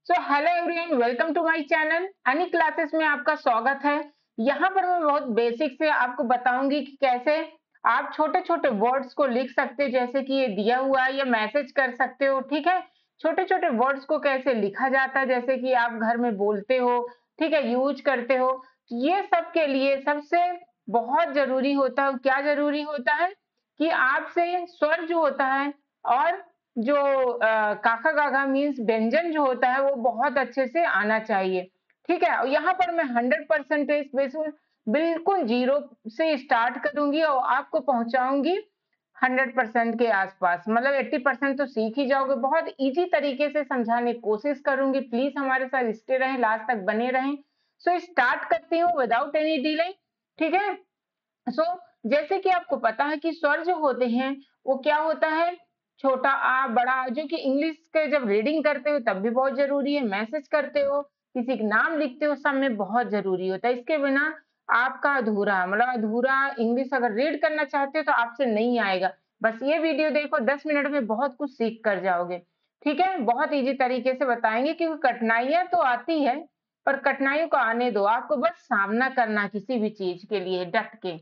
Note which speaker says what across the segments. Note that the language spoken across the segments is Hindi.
Speaker 1: So hello everyone, welcome to my channel Ani classes में आपका स्वागत है। यहाँ पर मैं बहुत बेसिक से आपको बताऊंगी कि कैसे आप छोटे छोटे वर्ड्स को लिख सकते हैं, जैसे कि ये दिया हुआ है या मैसेज कर सकते हो। ठीक है, छोटे छोटे वर्ड्स को कैसे लिखा जाता है, जैसे कि आप घर में बोलते हो, ठीक है, यूज करते हो। ये सब के लिए सबसे बहुत जरूरी होता है, क्या जरूरी होता है कि आपसे स्वर जो होता है और जो काका गागा मीन्स व्यंजन जो होता है वो बहुत अच्छे से आना चाहिए। ठीक है, और यहाँ पर मैं 100% बिल्कुल जीरो से स्टार्ट करूंगी और आपको पहुंचाऊंगी 100% के आसपास, मतलब 80% तो सीख ही जाओगे। बहुत इजी तरीके से समझाने की कोशिश करूंगी, प्लीज हमारे साथ स्टे रहें, लास्ट तक बने रहें। सो स्टार्ट करती हूँ विदाउट एनी डिले। ठीक है, सो जैसे कि आपको पता है कि स्वर जो होते हैं वो क्या होता है, छोटा आ बड़ा आ, जो कि इंग्लिश के जब रीडिंग करते हो तब भी बहुत जरूरी है, मैसेज करते हो, किसी का नाम लिखते हो, सब में बहुत जरूरी होता है। इसके बिना आपका अधूरा, मतलब अधूरा इंग्लिश अगर रीड करना चाहते हो तो आपसे नहीं आएगा। बस ये वीडियो देखो, 10 मिनट में बहुत कुछ सीख कर जाओगे। ठीक है, बहुत इजी तरीके से बताएंगे, क्योंकि कठिनाइयां तो आती है पर कठिनाइयों को आने दो, आपको बस सामना करना किसी भी चीज के लिए डट के।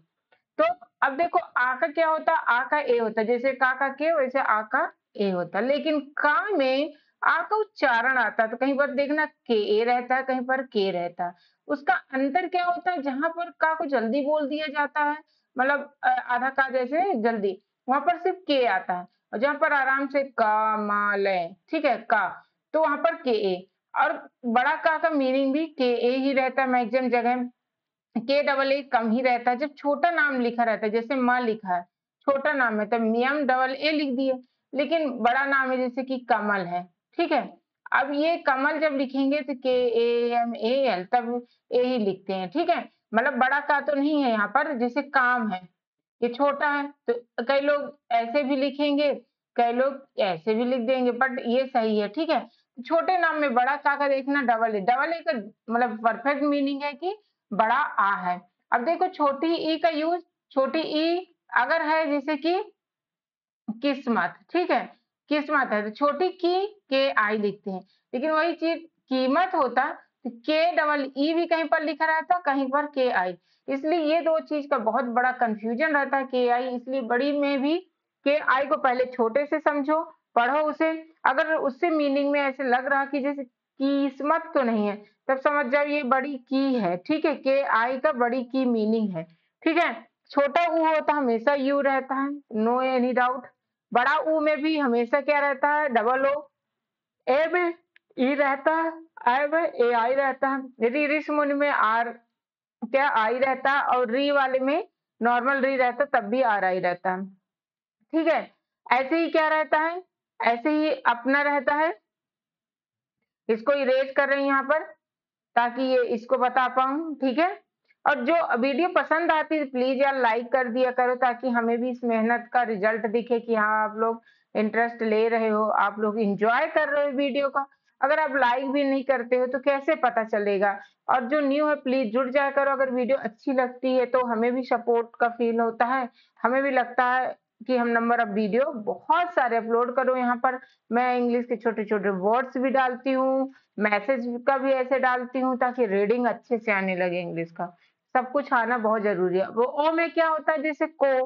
Speaker 1: तो अब देखो, आ का क्या होता है, आ का ए होता है, जैसे का के वैसे आ का ए होता है। लेकिन का में आ का उच्चारण आता है, तो कहीं पर देखना के ए रहता है, कहीं पर के रहता है। उसका अंतर क्या होता है, जहां पर का को जल्दी बोल दिया जाता है, मतलब आधा का जैसे जल्दी, वहां पर सिर्फ के आता है। और जहां पर आराम से का मा ले, ठीक है, का, तो वहां पर के ए। और बड़ा का मीनिंग भी के ए ही रहता है मैक्सिमम जगह। के डबल ए कम ही रहता है जब छोटा नाम लिखा रहता है, जैसे माँ लिखा है, छोटा नाम है तब एम डबल ए लिख दिए। लेकिन बड़ा नाम है जैसे कि कमल है, ठीक है, अब ये कमल जब लिखेंगे तो के ए एम ए एल, तब ए ही लिखते हैं। ठीक है, मतलब बड़ा का तो नहीं है यहाँ पर, जैसे काम है, ये छोटा है तो कई लोग ऐसे भी लिखेंगे, कई लोग ऐसे भी लिख देंगे, बट ये सही है। ठीक है, छोटे नाम में बड़ा का देखना डबल ए, डबल ए का मतलब परफेक्ट मीनिंग है कि बड़ा आ है। अब देखो छोटी ई का यूज, छोटी ई अगर है जैसे कि किस्मत, ठीक है, किस्मत है तो छोटी की के आई लिखते हैं। लेकिन वही चीज कीमत होता तो के डबल ई भी कहीं पर लिखा रहता, कहीं पर के आई। इसलिए ये दो चीज का बहुत बड़ा कंफ्यूजन रहता है, के आई, इसलिए बड़ी में भी के आई को पहले छोटे से समझो, पढ़ो उसे। अगर उससे मीनिंग में ऐसे लग रहा कि जैसे किस्मत तो नहीं है, तब समझ जाओ ये बड़ी की है। ठीक है, के आई का बड़ी की मीनिंग है। ठीक है, छोटा ऊ होता हमेशा यू रहता है, नो एनी डाउट। बड़ा ऊ में भी हमेशा क्या रहता है, डबल ओ। ए में ई रहता है, आई में ए आई रहता है, री ऋष मुनि में आर क्या आई रहता है, और री वाले में नॉर्मल री रहता है, तब भी आर आई रहता है। ठीक है, ऐसे ही क्या रहता है, ऐसे ही अपना रहता है। इसको इरेज कर रहे हैं यहाँ पर ताकि ये इसको बता पाऊं। ठीक है, और जो वीडियो पसंद आती है प्लीज यार लाइक कर दिया करो, ताकि हमें भी इस मेहनत का रिजल्ट दिखे कि हाँ आप लोग इंटरेस्ट ले रहे हो, आप लोग इंजॉय कर रहे हो वीडियो का। अगर आप लाइक भी नहीं करते हो तो कैसे पता चलेगा। और जो न्यू है प्लीज जुड़ जाया करो, अगर वीडियो अच्छी लगती है तो हमें भी सपोर्ट का फील होता है, हमें भी लगता है कि हम नंबर ऑफ वीडियो बहुत सारे अपलोड करो। यहाँ पर मैं इंग्लिश के छोटे छोटे वर्ड्स भी डालती हूँ, मैसेज का भी ऐसे डालती हूँ, ताकि रीडिंग अच्छे से आने लगे इंग्लिश का। सब कुछ आना बहुत जरूरी है। वो ओ में क्या होता है, जैसे को,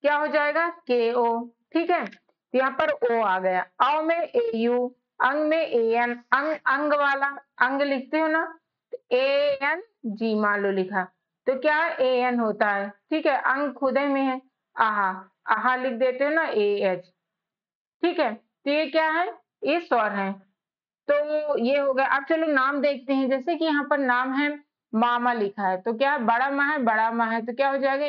Speaker 1: क्या हो जाएगा के ओ। ठीक है, तो यहाँ पर ओ आ गया। औ में ए यू, अंग में ए एन, अंग अंग वाला अंग लिखते हो ना, ए एन जी मान लो लिखा, तो क्या ए एन होता है। ठीक है, अंग खुदे में है, आहा, आहा लिख देते हो ना, ए एच। ठीक है, तो ये क्या है, ये स्वर है। तो ये हो गया। अब चलो नाम देखते हैं, जैसे कि यहाँ पर नाम है मामा लिखा है, तो क्या बड़ा माँ है, बड़ा माँ है, तो क्या हो जाएगा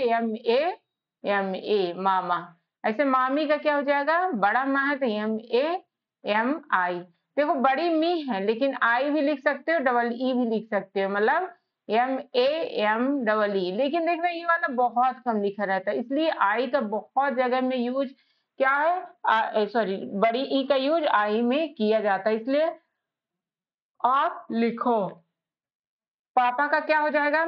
Speaker 1: एम ए मामा। ऐसे मामी का क्या हो जाएगा, बड़ा माँ है तो एम ए एम आई। देखो बड़ी मी है, लेकिन आई भी लिख सकते हो, डबल ई भी लिख सकते हो, मतलब M A M double E. लेकिन देखना ये वाला बहुत कम लिखा रहता है, इसलिए आई का बहुत जगह में यूज क्या है, सॉरी, बड़ी ई का यूज आई में किया जाता है। इसलिए आप लिखो, पापा का क्या हो जाएगा,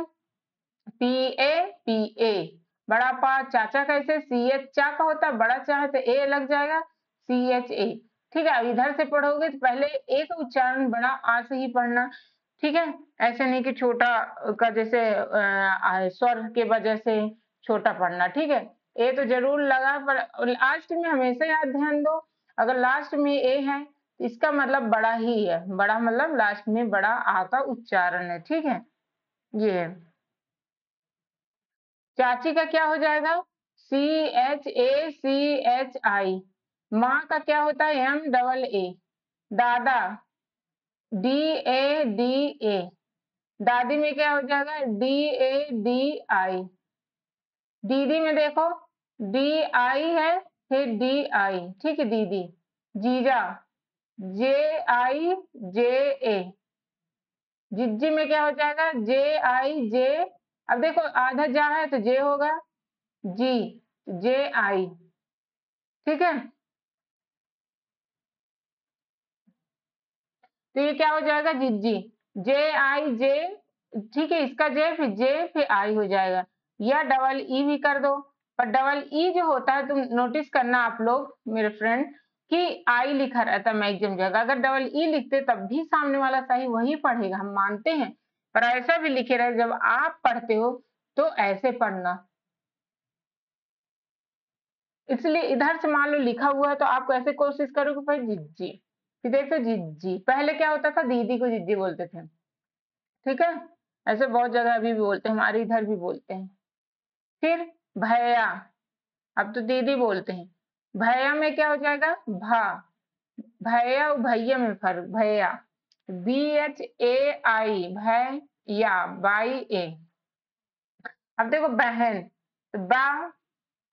Speaker 1: पी ए पी ए। बड़ा पा, चाचा कैसे सी एच चा का होता है, बड़ा चा है तो ए लग जाएगा सी एच ए। ठीक है। अब इधर से पढ़ोगे तो पहले ए का उच्चारण बड़ा आ से ही पढ़ना, ठीक है। ऐसे नहीं कि छोटा का जैसे स्वर के वजह से छोटा पढ़ना, ठीक है। ए तो जरूर लगा, पर लास्ट में हमेशा याद ध्यान दो, अगर लास्ट में ए है तो इसका मतलब बड़ा ही है, बड़ा मतलब लास्ट में बड़ा आ का उच्चारण है, ठीक है। ये है। चाची का क्या हो जाएगा? CHACHI। माँ का क्या होता है? MAA। दादा DADA। दादी में क्या हो जाएगा? DADI। दीदी में देखो DI है, फिर DI, ठीक है, दीदी। जीजा JIJA। जिज्जी में क्या हो जाएगा? JIJ। अब देखो आधा जा है तो जे होगा, जी, JI, ठीक है। तो ये क्या हो जाएगा? जिज्जी, JIJ, ठीक है। इसका जे फिर आई हो जाएगा, या डबल ई भी कर दो। पर डबल ई जो होता है, तुम नोटिस करना आप लोग मेरे फ्रेंड, कि आई लिखा रहता है मैक्सिमम जगह। अगर डबल ई लिखते तब भी सामने वाला सही वही पढ़ेगा, हम मानते हैं, पर ऐसा भी लिखे रहे जब आप पढ़ते हो तो ऐसे पढ़ना। इसलिए इधर से मान लो लिखा हुआ है तो आपको ऐसे कोशिश करो कि भाई जिज्जी, फिर देखो जिज्जी। पहले क्या होता था? दीदी को जिज्जी बोलते थे, ठीक है। ऐसे बहुत जगह अभी भी बोलते हैं, हमारे इधर भी बोलते हैं। फिर भैया, अब तो दीदी बोलते हैं। भैया में क्या हो जाएगा? भा। भैया और भैया में फर्क, भैया BHAI, भैया, बाई ए। अब देखो बहन, तो बा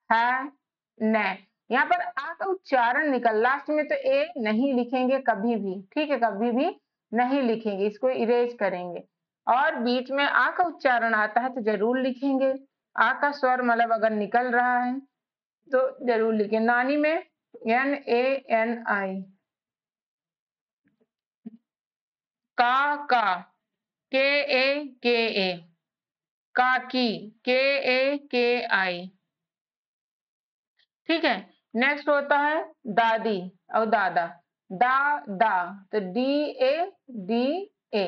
Speaker 1: है न। यहाँ पर आ का उच्चारण निकल, लास्ट में तो ए नहीं लिखेंगे कभी भी, ठीक है, कभी भी नहीं लिखेंगे, इसको इरेज करेंगे। और बीच में आ का उच्चारण आता है तो जरूर लिखेंगे। आ का स्वर मतलब अगर निकल रहा है तो जरूर लिखें। नानी में NANI। का KAKA। काकी KAKI, ठीक है। नेक्स्ट होता है दादी और दादा, दा, तो DADA।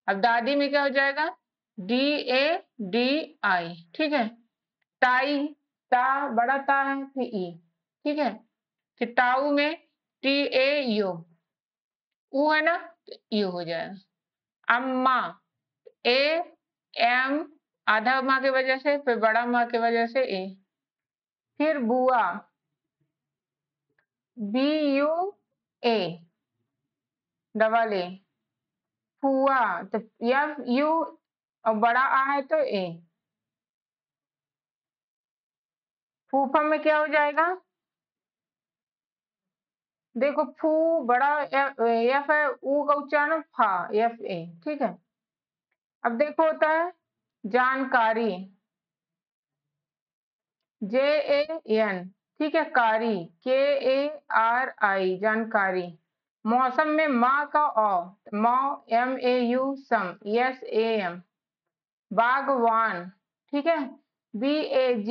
Speaker 1: अब दादी में क्या हो जाएगा? DADI, ठीक है। टाई, ता बड़ा ता है, फिर ई, ठीक है। फिर ताऊ में TAU, ऊ है ना, तो यू हो जाएगा। अम्मा, AM, आधा माँ की वजह से, फिर बड़ा माँ की वजह से ए। फिर बुआ, BUA, डबल ए। फुआ, तो FU, और बड़ा आ है तो ए। फूफा में क्या हो जाएगा? देखो फू बड़ा एफ है, ऊ का उच्चारण फा, FA, ठीक है। अब देखो होता है जानकारी, JAN, ठीक है। कारी, KARI, जानकारी। मौसम में माँ का मौ, MAU, सम, SAM। बागवान, ठीक है, BAG,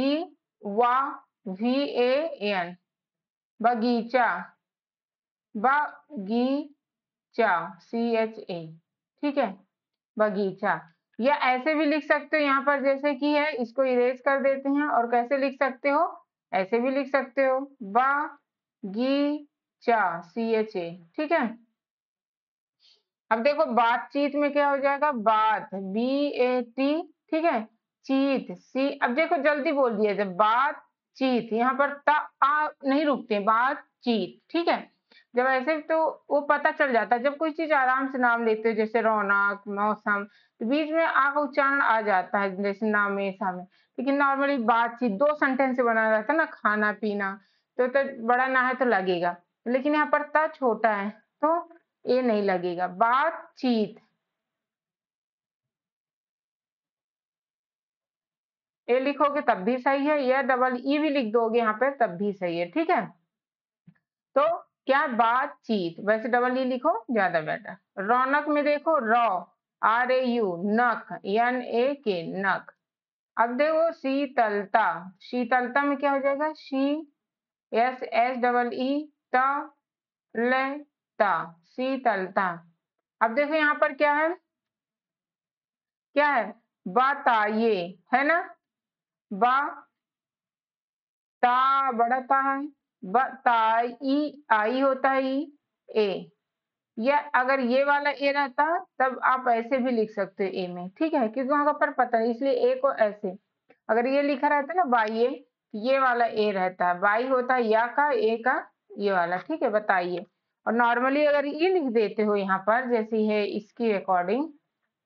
Speaker 1: वा, VAN। बगीचा, बगीचा, CHA, ठीक है, बगीचा। या ऐसे भी लिख सकते हो, यहाँ पर जैसे कि है, इसको इरेज कर देते हैं, और कैसे लिख सकते हो? ऐसे भी लिख सकते हो, बगीचा, CHA, ठीक है। अब देखो बातचीत में क्या हो जाएगा? बात, BAT, ठीक है। चीत, C। अब देखो जल्दी बोल दिया, जब बातचीत, यहाँ पर ता आ नहीं रुकते, बातचीत, ठीक है। जब ऐसे तो वो पता चल जाता है, जब कोई चीज आराम से नाम लेते हो, जैसे रौनक, मौसम, तो बीच में आ का उच्चारण आ जाता है, जैसे नामेशा में। लेकिन नॉर्मली बातचीत दो सेंटेंस से बना रहता है ना, खाना पीना, तो बड़ा ना है तो लगेगा, लेकिन यहाँ पर ता छोटा है तो ये नहीं लगेगा। बातचीत, ए लिखोगे तब भी सही है, या डबल ई भी लिख दोगे यहाँ पे तब भी सही है, ठीक है। तो क्या? बातचीत, वैसे डबल ई लिखो ज्यादा बेटर। रौनक में देखो रौ, RAU, नक, NAK, नक। अब देखो शीतलता, शीतलता में क्या हो जाएगा? SHEE, शीतलता, शीतलता। अब देखो यहाँ पर क्या है, क्या है, बताइए, है ना, बा ता बड़ा ता है, बताई, आई होता है ई, ए। या अगर ये वाला ए रहता तब आप ऐसे भी लिख सकते हो ए में, ठीक है, क्योंकि वहां पर पता है इसलिए ए को ऐसे। अगर ये लिखा रहता ना बाइये, ये वाला ए रहता है, बाई होता है या का, ए का, ये वाला, ठीक है, बताइए। और नॉर्मली अगर ये लिख देते हो यहाँ पर जैसे है इसके अकॉर्डिंग,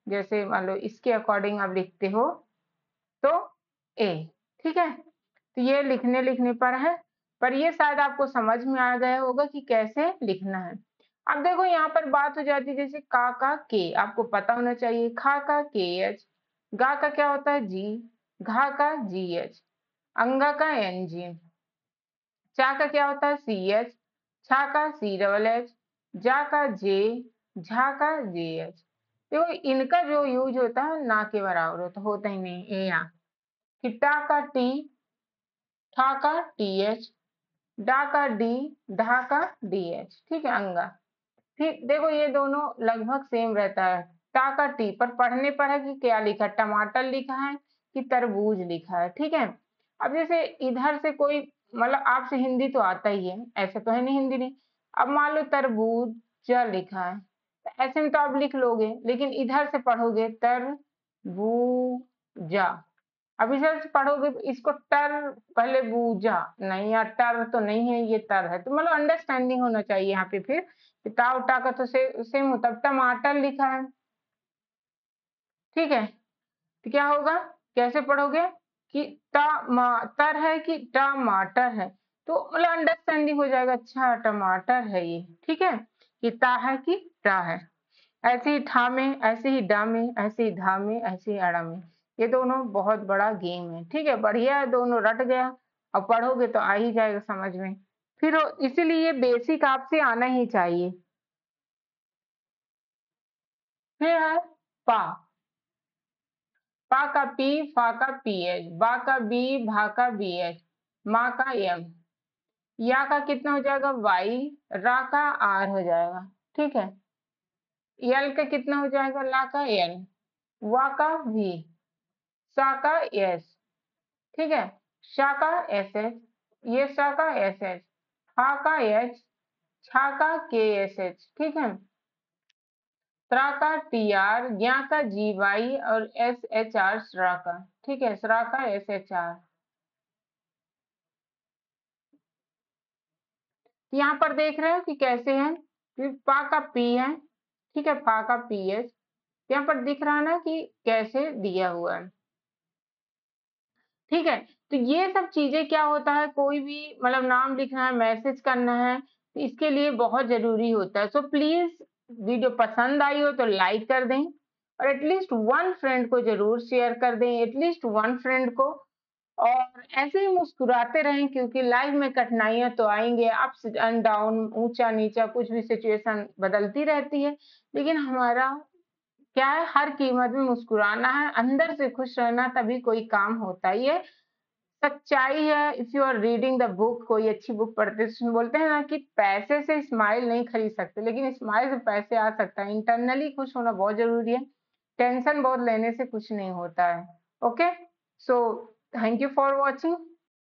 Speaker 1: जैसे मान लो इसके अकॉर्डिंग आप लिखते हो तो ए, ठीक है, तो ये लिखने लिखने पर है, पर ये शायद आपको समझ में आ गया होगा कि कैसे लिखना है। अब देखो यहाँ पर बात हो जाती है जैसे का के, आपको पता होना चाहिए, खा का के एच, गा का क्या होता है जी, घा का जी एच, अंगा का एन जी, चा का क्या होता है सी एच, छा का सी डबल एच, जा का जे, झा का जे एच। देखो इनका जो यूज होता है ना के बराबर होता ही नहीं, ए यहाँ, कि टा का टी, ठा का टी एच, डा का डी, धा का डी एच, ठीक है, अंगा। फिर देखो ये दोनों लगभग सेम रहता है, टा का टी पर पढ़ने पर है कि क्या लिखा है, टमाटर लिखा है कि तरबूज लिखा है, ठीक है। अब जैसे इधर से कोई, मतलब आपसे हिंदी तो आता ही है, ऐसे तो है नहीं हिंदी नहीं, अब मान लो तरबूज जा लिखा है, तो ऐसे में तो आप लिख लोगे, लेकिन इधर से पढ़ोगे तरबूजा, अब इधर से पढ़ोगे इसको टर, पहले बूझा नहीं, यार टर तो नहीं है, ये तर है, तो मतलब अंडरस्टैंडिंग होना चाहिए यहाँ पे। फिर टा उटा का तो सेम होता है, टमाटर लिखा है, ठीक है, तो क्या होगा, कैसे पढ़ोगे कि टमाटर है कि टमाटर है, तो मतलब अंडरस्टैंडिंग हो जाएगा, अच्छा टमाटर है ये, ठीक है, कि ता है कि टा है। ऐसे ही ठा में, ऐसे ही डा में, ऐसे ही धा में, ऐसे ही अड़ा में, ये दोनों बहुत बड़ा गेम है, ठीक है, बढ़िया है, दोनों रट गया, अब पढ़ोगे तो आ ही जाएगा समझ में। फिर इसीलिए ये बेसिक आपसे आना ही चाहिए। फिर है पा, पा का पी, फा का पी एच, बा का बी, भा का बी एच, माँ का एम, या का कितना हो जाएगा वाई, रा का आर हो जाएगा, ठीक है, यल का कितना हो जाएगा, ला का एन, वा का वी, सा का एस, ठीक है, शा का एस एच, ये शा का एस एच, हा का एच, छा का के एस एच, ठीक है, त्रा का टी आर, ज्ञा का जी वाई और एस एच आर सरा का, ठीक है, सरा का एस एच आर। यहाँ पर देख रहे हो कि कैसे है, फिर पा का पी है, ठीक है, पा का पी एच, यहाँ पर दिख रहा है ना कि कैसे दिया हुआ है, ठीक है। तो ये सब चीजें क्या होता है, कोई भी मतलब नाम लिखना है, मैसेज करना है, तो इसके लिए बहुत जरूरी होता है। सो प्लीज वीडियो पसंद आई हो तो लाइक कर दें, और एटलीस्ट वन फ्रेंड को जरूर शेयर कर दें, एटलीस्ट वन फ्रेंड को। और ऐसे ही मुस्कुराते रहें, क्योंकि लाइफ में कठिनाइयां तो आएंगे, अप्स एंड डाउन, ऊंचा नीचा, कुछ भी सिचुएशन बदलती रहती है, लेकिन हमारा क्या है, हर कीमत में मुस्कुराना है, अंदर से खुश रहना, तभी कोई काम होता है, ये सच्चाई है। If you are reading the book, कोई अच्छी बुक पढ़ते हैं, उसमें बोलते हैं ना कि पैसे से स्माइल नहीं खरीद सकते, लेकिन स्माइल से पैसे आ सकता है। इंटरनली खुश होना बहुत जरूरी है, टेंशन बहुत लेने से कुछ नहीं होता है। Okay, so thank you for watching.